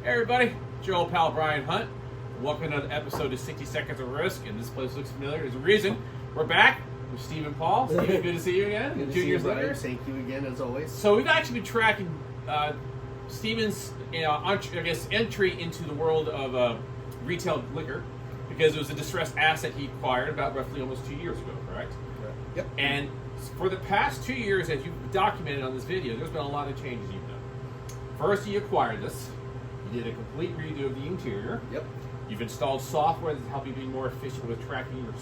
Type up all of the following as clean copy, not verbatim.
Hey everybody, it's your old pal Brian Hunt. Welcome to another episode of 60 Seconds of Risk, and this place looks familiar. There's a reason. We're back with Steven Paul. Steven, good to see you again. Good to 2 see years you, later. Thank you again, as always. So we've actually been tracking Steven's entry into the world of retail liquor, because it was a distressed asset he acquired about roughly almost 2 years ago, correct? Yep. And for the past 2 years, as you've documented on this video, there's been a lot of changes you've done. First, you acquired this. You did a complete redo of the interior. Yep. You've installed software that's helping you be more efficient with tracking your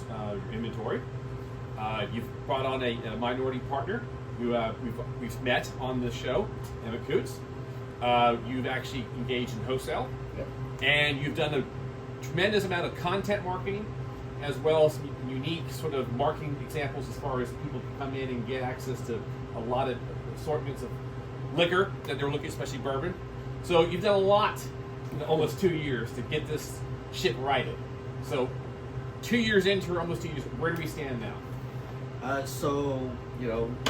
inventory. You've brought on a minority partner who we've met on the show, Emma Coots. You've actually engaged in wholesale. Yep. And you've done a tremendous amount of content marketing, as well as unique sort of marketing examples as far as people can come in and get access to a lot of assortments of liquor that they're looking, especially bourbon. So you've done a lot in almost 2 years to get this ship righted. So 2 years into, or almost 2 years, where do we stand now?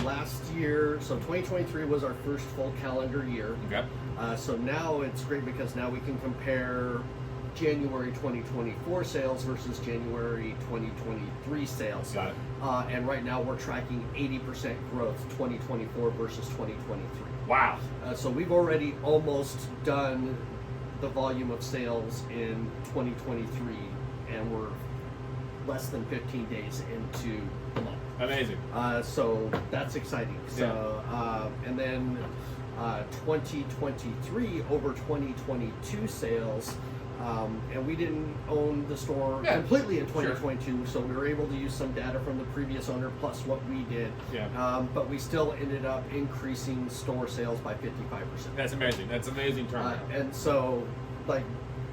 Last year, so 2023 was our first full calendar year. Okay. So now it's great because now we can compare January 2024 sales versus January 2023 sales. Got it. And right now we're tracking 80% growth 2024 versus 2023. Wow. So we've already almost done the volume of sales in 2023, and we're less than 15 days into the month. Amazing. So that's exciting. So, and then 2023 over 2022 sales, and we didn't own the store completely in 2022, so we were able to use some data from the previous owner plus what we did. Yeah. But we still ended up increasing store sales by 55%. That's amazing. That's amazing turnaround. And so,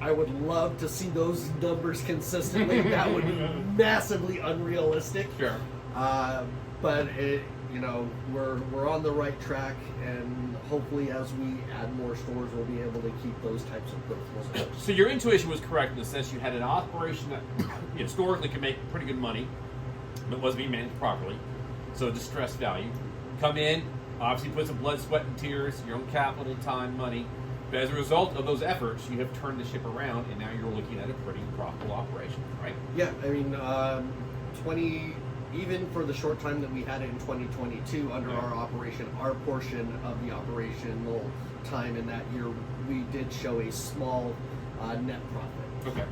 I would love to see those numbers consistently. That would be massively unrealistic. Sure. But we're on the right track, and hopefully, as we add more stores, we'll be able to keep those types of growth levels. So your intuition was correct in the sense you had an operation that historically could make pretty good money, but wasn't being managed properly. So distressed value. Come in, obviously put some blood, sweat, and tears, your own capital, time, money. But as a result of those efforts, you have turned the ship around, and now you're looking at a pretty profitable operation, right? Yeah, I mean, even for the short time that we had it in 2022 under our operation, our portion of the operational time in that year, we did show a small net profit. Okay.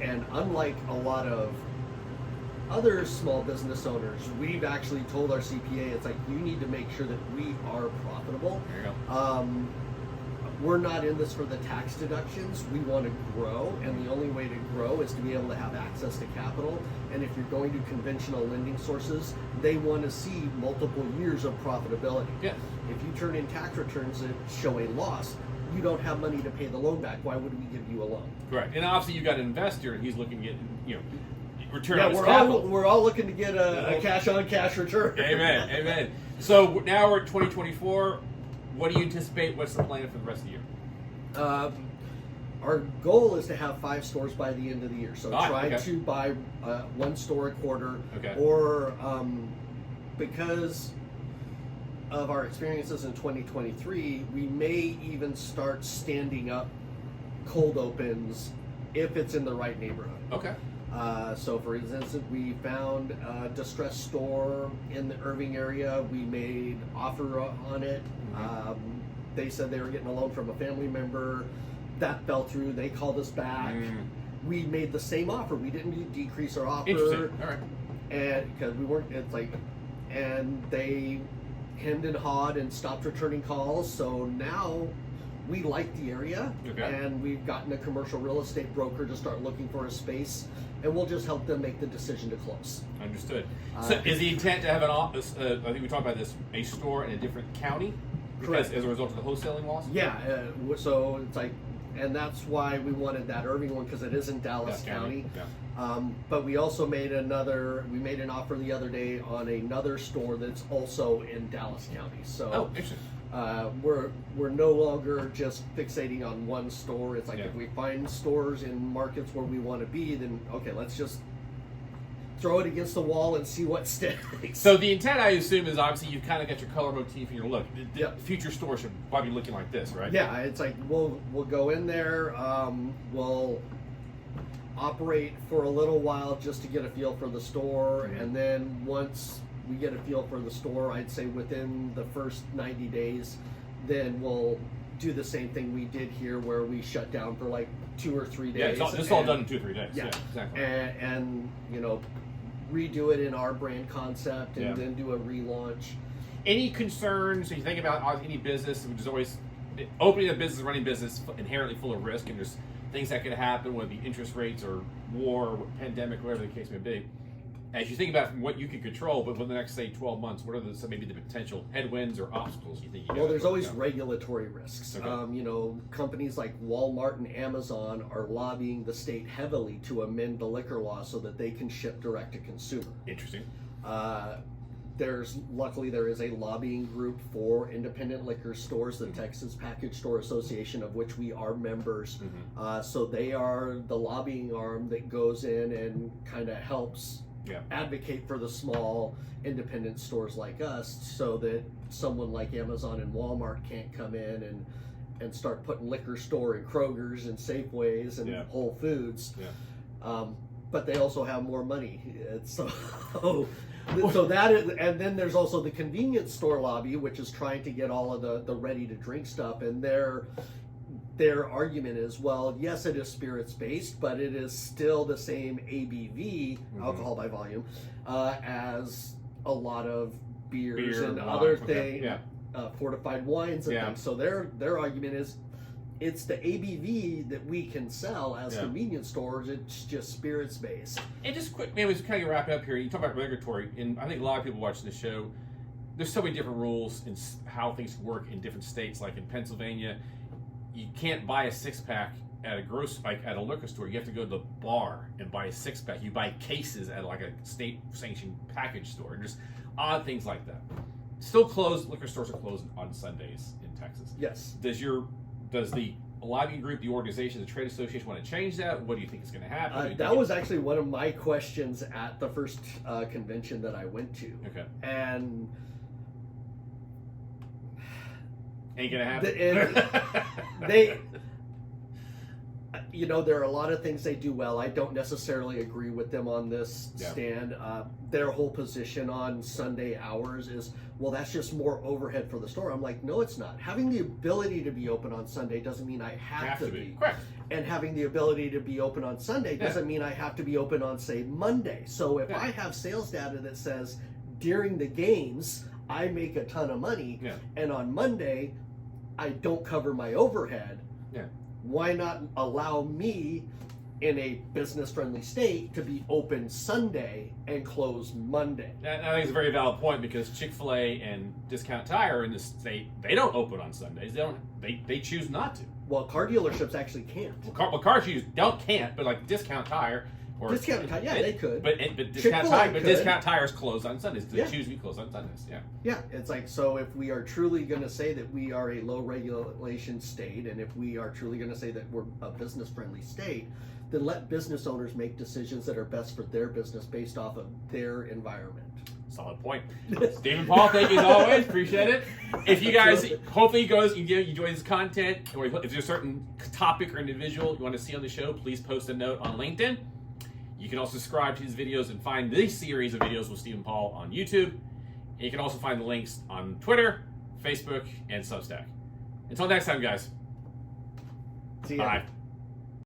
And unlike a lot of other small business owners, we've actually told our CPA, it's like, you need to make sure that we are profitable. There you go. We're not in this for the tax deductions. We want to grow, and the only way to grow is to be able to have access to capital. And if you're going to conventional lending sources, they want to see multiple years of profitability. Yeah. If you turn in tax returns that show a loss, you don't have money to pay the loan back. Why would we give you a loan? Correct. And obviously you've got an investor, and he's looking to get, return Yeah, on his capital. we're all looking to get a cash-on-cash return. Amen. Amen. So now we're at 2024. What do you anticipate? What's the plan for the rest of the year? Our goal is to have 5 stores by the end of the year. So try to buy 1 store a quarter. Okay. Or because of our experiences in 2023, we may even start standing up cold opens if it's in the right neighborhood. Okay. So for instance, we found a distressed store in the Irving area. We made offer on it. They said they were getting a loan from a family member. That fell through. They called us back. We made the same offer. We didn't decrease our offer. Interesting. All right. And because we weren't, and they hemmed and hawed and stopped returning calls. So now we like the area, and we've gotten a commercial real estate broker to start looking for a space, and we'll just help them make the decision to close. Understood. So is the intent to have an office, I think we talked about this, a store in a different county? Correct. As a result of the wholesaling loss? Yeah, so it's and that's why we wanted that Irving one, because it is in Dallas County. Yeah. But we also made an offer the other day on another store that's also in Dallas County. So interesting. We're no longer just fixating on one store. It's if we find stores in markets where we want to be, then okay, let's just throw it against the wall and see what sticks. So the intent, I assume, is obviously you've kind of got your color motif and your look. The Yep. future store should probably be looking like this, right? Yeah, it's like we'll go in there, we'll operate for a little while just to get a feel for the store, and then once we get a feel for the store, I'd say within the first 90 days, then we'll do the same thing we did here, where we shut down for like 2 or 3 days. Yeah, it's all done in 2 or 3 days. Yeah, exactly. and you know, redo it in our brand concept, and then do a relaunch. Any concerns? When you think about any business, which is always opening a business, running business, inherently full of risk, and there's things that could happen, whether it be interest rates or war, pandemic, whatever the case may be. As you think about what you can control, but for the next, say, 12 months, what are maybe the potential headwinds or obstacles you think you Well, there's always regulatory risks. Okay. You know, companies like Walmart and Amazon are lobbying the state heavily to amend the liquor law so that they can ship direct to consumer. Interesting. Luckily there is a lobbying group for independent liquor stores, the Texas Package Store Association, of which we are members. So they are the lobbying arm that goes in and kind of helps advocate for the small independent stores like us, so that someone like Amazon and Walmart can't come in and start putting liquor store in Kroger's and Safeways and Whole Foods. But they also have more money. So that is, and then there's also the convenience store lobby, which is trying to get all of the ready to drink stuff, and their argument is, well, yes, it is spirits based, but it is still the same ABV, alcohol by volume, as a lot of beers and other things, fortified wines and things. So their argument is, it's the ABV that we can sell as convenience stores. It's just spirits based. And just quick, man, we just kind of wrap it up here. You talk about regulatory, and I think a lot of people watching the show, there's so many different rules in how things work in different states. Like in Pennsylvania, you can't buy a 6-pack at a liquor store. You have to go to the bar and buy a 6-pack. You buy cases at like a state-sanctioned package store. And just odd things like that. Still closed. Liquor stores are closed on Sundays in Texas. Yes. Does the lobbying group, the organization, the trade association want to change that? What do you think is going to happen? That was actually one of my questions at the first convention that I went to. Okay. And ain't gonna happen. You know, there are a lot of things they do well. I don't necessarily agree with them on this stand. Their whole position on Sunday hours is, well, that's just more overhead for the store. I'm like, no, it's not. Having the ability to be open on Sunday doesn't mean I have to be. Correct. And having the ability to be open on Sunday doesn't mean I have to be open on, say, Monday. So if I have sales data that says during the games I make a ton of money, and on Monday I don't cover my overhead, why not allow me in a business-friendly state to be open Sunday and close Monday? I think it's a very valid point, because Chick-fil-A and Discount Tire in the state, they don't open on Sundays. They choose not to. Well, car dealerships actually can't. Well, car can't, but like Discount Tire. Or Discount Tire, they could. But Discount Tire is closed on Sundays. They choose to be closed on Sundays. Yeah, it's like, so if we are truly going to say that we are a low regulation state, and if we are truly going to say that we're a business friendly state, then let business owners make decisions that are best for their business based off of their environment. Solid point. Steven Paul, thank you as always. Appreciate it. If you guys, hopefully you enjoy this content, or if there's a certain topic or individual you want to see on the show, please post a note on LinkedIn. You can also subscribe to his videos and find this series of videos with Steven Paul on YouTube. And you can also find the links on Twitter, Facebook, and Substack. Until next time, guys. See ya. Bye.